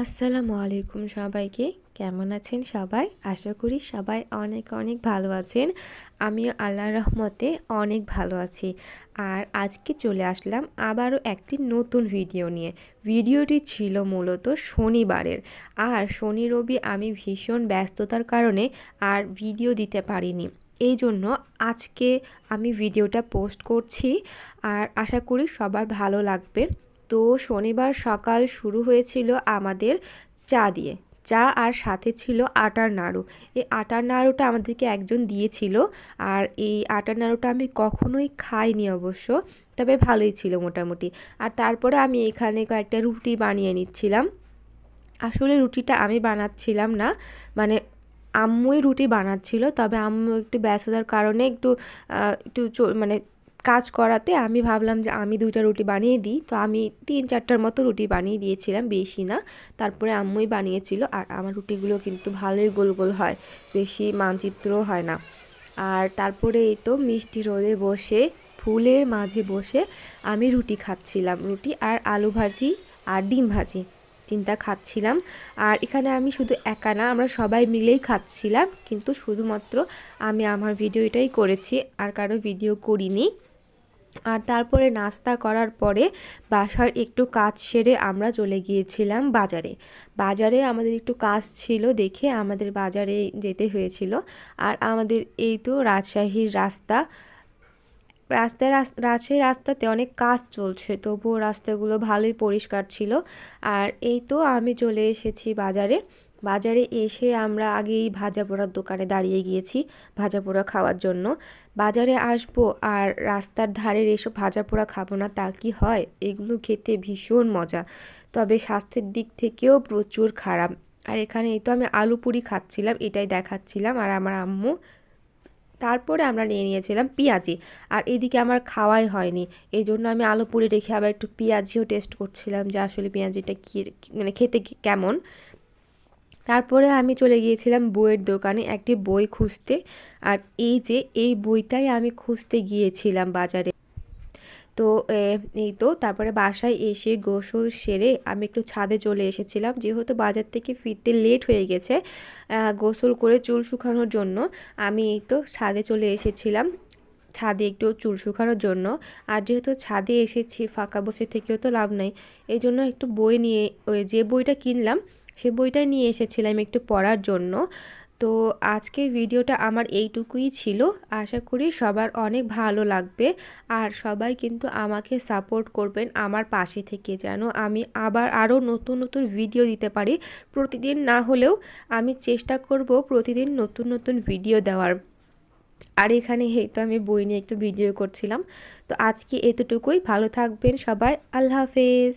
আসসালামু আলাইকুম সবাইকে। কেমন আছেন সবাই? আশা করি সবাই অনেক অনেক ভালো আছেন। আমিও আল্লাহর রহমতে অনেক ভালো আছি। আর আজকে চলে আসলাম আবারও একটি নতুন ভিডিও নিয়ে। ভিডিওটি ছিল মূলত শনিবারের। আর শনি রবি আমি ভীষণ ব্যস্ততার কারণে আর ভিডিও দিতে পারিনি। এই জন্য আজকে আমি ভিডিওটা পোস্ট করছি আর আশা করি সবার ভালো লাগবে। তো শনিবার সকাল শুরু হয়েছিল আমাদের চা দিয়ে। চা আর সাথে ছিল আটার নাড়ু। এই আটার নাড়ুটা আমাদেরকে একজন দিয়েছিল। আর এই আটার নাড়ুটা আমি কখনোই খাইনি অবশ্য, তবে ভালোই ছিল মোটামুটি। আর তারপরে আমি এখানে কয়েকটা রুটি বানিয়ে নিচ্ছিলাম। আসলে রুটিটা আমি বানাচ্ছিলাম না, মানে আম্মুই রুটি বানাচ্ছিল। তবে আম্মু একটু ব্যস্ততার কারণে মানে কাজ করাতে আমি ভাবলাম যে আমি 2টা রুটি বানিয়ে দিই। তো আমি 3-4টার মতো রুটি বানিয়ে দিয়েছিলাম, বেশি না। তারপরে আম্মুই বানিয়েছিল। আর আমার রুটিগুলো কিন্তু ভালোই গোল গোল হয়, বেশি মানচিত্রও হয় না। আর তারপরে এই তো মিষ্টি রোদে বসে, ফুলের মাঝে বসে আমি রুটি খাচ্ছিলাম। রুটি আর আলু ভাজি আর ডিম ভাজি, 3টা খাচ্ছিলাম। আর এখানে আমি শুধু একা না, আমরা সবাই মিলেই খাচ্ছিলাম। কিন্তু শুধুমাত্র আমি আমার ভিডিওটাই করেছি, আর কারো ভিডিও করিনি। আর তারপরে নাস্তা করার পরে বাসার একটু কাজ সেরে আমরা চলে গিয়েছিলাম বাজারে। বাজারে আমাদের একটু কাজ ছিল দেখে আমাদের বাজারে যেতে হয়েছিল। আর আমাদের এই তো রাজশাহীর রাস্তা, রাজশাহী রাস্তাতে অনেক কাজ চলছে, তবুও রাস্তাগুলো ভালোই পরিষ্কার ছিল। আর এই তো আমি চলে এসেছি বাজারে। বাজারে এসে আমরা আগেই ভাজা পোড়ার দোকানে দাঁড়িয়ে গিয়েছি ভাজা পোড়া খাওয়ার জন্য। বাজারে আসবো আর রাস্তার ধারের এসব ভাজা পোড়া খাবো না তা কি হয়? এগুলো খেতে ভীষণ মজা, তবে স্বাস্থ্যের দিক থেকেও প্রচুর খারাপ। আর এখানে এই তো আমি আলু পুরি খাচ্ছিলাম, এটাই দেখাচ্ছিলাম আর আমার আম্মু। তারপরে আমরা নিয়ে নিয়েছিলাম পেঁয়াজি। আর এদিকে আমার খাওয়াই হয়নি, এই জন্য আমি আলু পুরি রেখে আবার একটু পেঁয়াজিও টেস্ট করছিলাম যে আসলে পেঁয়াজিটা কী, মানে খেতে কেমন। তারপরে আমি চলে গিয়েছিলাম বইয়ের দোকানে একটি বই খুঁজতে। আর এই বইটাই আমি খুঁজতে গিয়েছিলাম বাজারে। তো এই তো তারপরে বাসায় এসে গোসল সেরে আমি একটু ছাদে চলে এসেছিলাম, যেহেতু বাজার থেকে ফিরতে লেট হয়ে গেছে। গোসল করে চুল শুকানোর জন্য আমি এই তো ছাদে চলে এসেছিলাম, ছাদে একটু চুল শুকানোর জন্য। আর যেহেতু ছাদে এসেছি, ফাঁকা বসে থেকেও তো লাভ নাই, এই জন্য একটু বই নিয়ে, ওই যে বইটা কিনলাম সে বইটাই নিয়ে এসেছিলাম একটু পড়ার জন্য। তো আজকের ভিডিওটা আমার এইটুকুই ছিল। আশা করি সবার অনেক ভালো লাগবে। আর সবাই কিন্তু আমাকে সাপোর্ট করবেন আমার পাশে থেকে, যেন আমি আবার আরও নতুন নতুন ভিডিও দিতে পারি। প্রতিদিন না হলেও আমি চেষ্টা করব প্রতিদিন নতুন নতুন ভিডিও দেওয়ার। আর এখানে এই তো আমি বই নিয়ে একটু ভিডিও করছিলাম। তো আজকে এতটুকুই, ভালো থাকবেন সবাই, আল্লাহ হাফেজ।